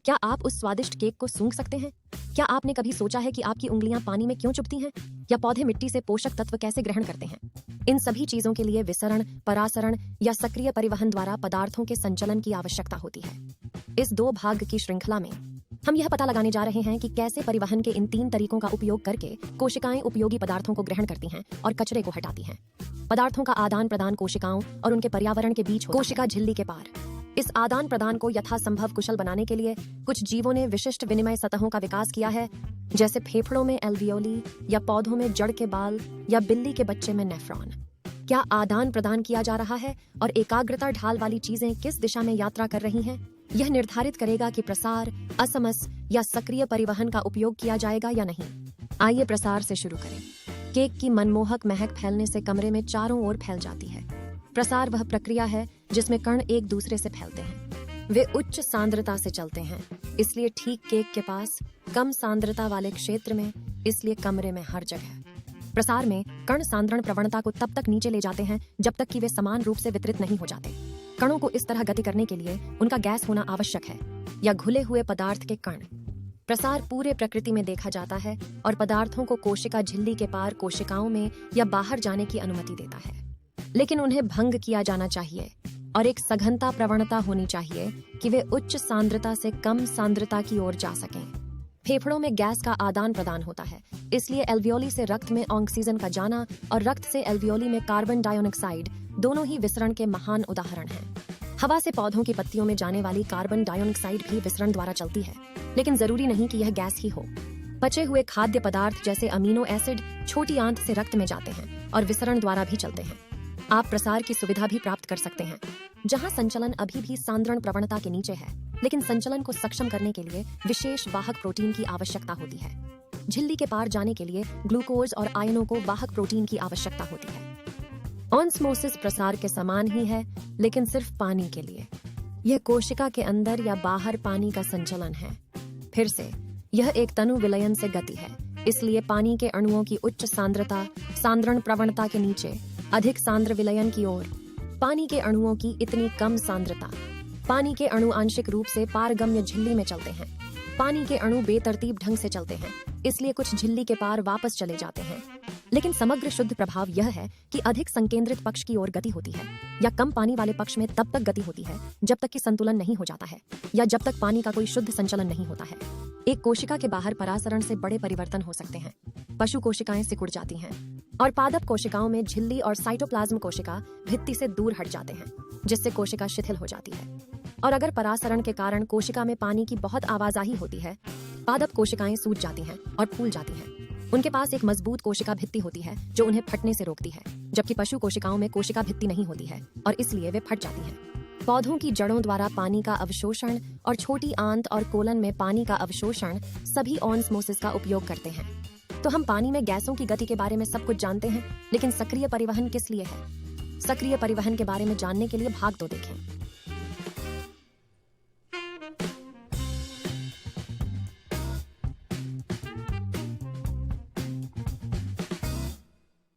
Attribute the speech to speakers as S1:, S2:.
S1: क्या आप उस स्वादिष्ट केक को सूंघ सकते हैं? क्या आपने कभी सोचा है कि आपकी उंगलियां पानी में क्यों चुभती हैं? या पौधे मिट्टी से पोषक तत्व कैसे ग्रहण करते हैं? इन सभी चीजों के लिए विसरण, परासरण या सक्रिय परिवहन द्वारा पदार्थों के संचलन की आवश्यकता होती है। इस 2 भाग की श्रृंखला में हम यह पता लगाने जा रहे हैं कि कैसे परिवहन के इन 3 तरीकों का उपयोग करके कोशिकाएं उपयोगी पदार्थों को ग्रहण करती हैं और कचरे को हटाती हैं। पदार्थों का आदान प्रदान कोशिकाओं और उनके पर्यावरण के बीच कोशिका झिल्ली के पार। इस आदान प्रदान को यथासंभव कुशल बनाने के लिए कुछ जीवों ने विशिष्ट विनिमय सतहों का विकास किया है, जैसे फेफड़ों में एल्वियोली या पौधों में जड़ के बाल या बिल्ली के बच्चे में नेफ्रॉन। क्या आदान प्रदान किया जा रहा है और एकाग्रता ढाल वाली चीजें किस दिशा में यात्रा कर रही हैं? यह निर्धारित करेगा कि प्रसार, असमस या सक्रिय परिवहन का उपयोग किया जाएगा या नहीं। आइए प्रसार से शुरू करें। केक की मनमोहक महक फैलने से कमरे में चारों ओर फैल जाती है। प्रसार वह प्रक्रिया है जिसमें कण एक दूसरे से फैलते हैं। वे उच्च सांद्रता से चलते हैं, इसलिए ठीक केक के पास, कम सांद्रता वाले क्षेत्र में, इसलिए कमरे में हर जगह। प्रसार में कण सांद्रण प्रवणता को तब तक नीचे ले जाते हैं जब तक कि वे समान रूप से वितरित नहीं हो जाते। कणों को इस तरह गति करने के लिए उनका गैस होना आवश्यक है या घुले हुए पदार्थ के कण। प्रसार पूरे प्रकृति में देखा जाता है और पदार्थों को कोशिका झिल्ली के पार कोशिकाओं में या बाहर जाने की अनुमति देता है, लेकिन उन्हें भंग किया जाना चाहिए और एक सघनता प्रवणता होनी चाहिए कि वे उच्च सांद्रता से कम सांद्रता की ओर जा सकें। फेफड़ों में गैस का आदान प्रदान होता है, इसलिए एल्वियोली से रक्त में ऑक्सीजन का जाना और रक्त से एल्वियोली में कार्बन डाइऑक्साइड दोनों ही विसरण के महान उदाहरण हैं। हवा से पौधों की पत्तियों में जाने वाली कार्बन डाइऑक्साइड भी विसरण द्वारा चलती है, लेकिन जरूरी नहीं कि यह गैस ही हो। बचे हुए खाद्य पदार्थ जैसे अमीनो एसिड छोटी आंत से रक्त में जाते हैं और विसरण द्वारा भी चलते हैं। आप प्रसार की सुविधा भी प्राप्त कर सकते हैं, जहां संचलन अभी भी सांद्रण प्रवणता के नीचे है, लेकिन संचलन को सक्षम करने के लिए विशेष वाहक प्रोटीन की आवश्यकता होती है। झिल्ली के पार जाने के लिए ग्लूकोज और आयनों को वाहक प्रोटीन की आवश्यकता होती है। ऑस्मोसिस प्रसार के समान ही है, लेकिन सिर्फ पानी के लिए। यह कोशिका के अंदर या बाहर पानी का संचलन है। फिर से, यह एक तनु विलयन से गति है, इसलिए पानी के अणुओं की उच्च सांद्रता सांद्रण प्रवणता के नीचे अधिक सांद्र विलयन की ओर। पानी के अणुओं की इतनी कम सांद्रता। पानी के अणु आंशिक रूप से पारगम्य झिल्ली में चलते हैं। पानी के अणु बेतरतीब ढंग से चलते हैं, इसलिए कुछ झिल्ली के पार वापस चले जाते हैं। लेकिन समग्र शुद्ध प्रभाव यह है कि अधिक संकेंद्रित पक्ष की ओर गति होती है, या कम पानी वाले पक्ष में तब तक गति होती है जब तक कि संतुलन नहीं हो जाता है, या जब तक पानी का कोई शुद्ध संचलन नहीं होता है। एक कोशिका के बाहर परासरण से बड़े परिवर्तन हो सकते हैं। पशु कोशिकाएं सिकुड़ जाती हैं और पादप कोशिकाओं में झिल्ली और साइटोप्लाज्म कोशिका भित्ति से दूर हट जाते हैं, जिससे कोशिका शिथिल हो जाती है। और अगर परासरण के कारण कोशिका में पानी की बहुत आवाजाही होती है, पादप कोशिकाएं सूज जाती हैं और फूल जाती हैं। उनके पास एक मजबूत कोशिका भित्ति होती है जो उन्हें फटने से रोकती है, जबकि पशु कोशिकाओं में कोशिका भित्ति नहीं होती है और इसलिए वे फट जाती हैं। पौधों की जड़ों द्वारा पानी का अवशोषण और छोटी आंत और कोलन में पानी का अवशोषण सभी ऑस्मोसिस का उपयोग करते हैं। तो हम पानी में गैसों की गति के बारे में सब कुछ जानते हैं, लेकिन सक्रिय परिवहन किस लिए है? सक्रिय परिवहन के बारे में जानने के लिए भाग 2 देखें।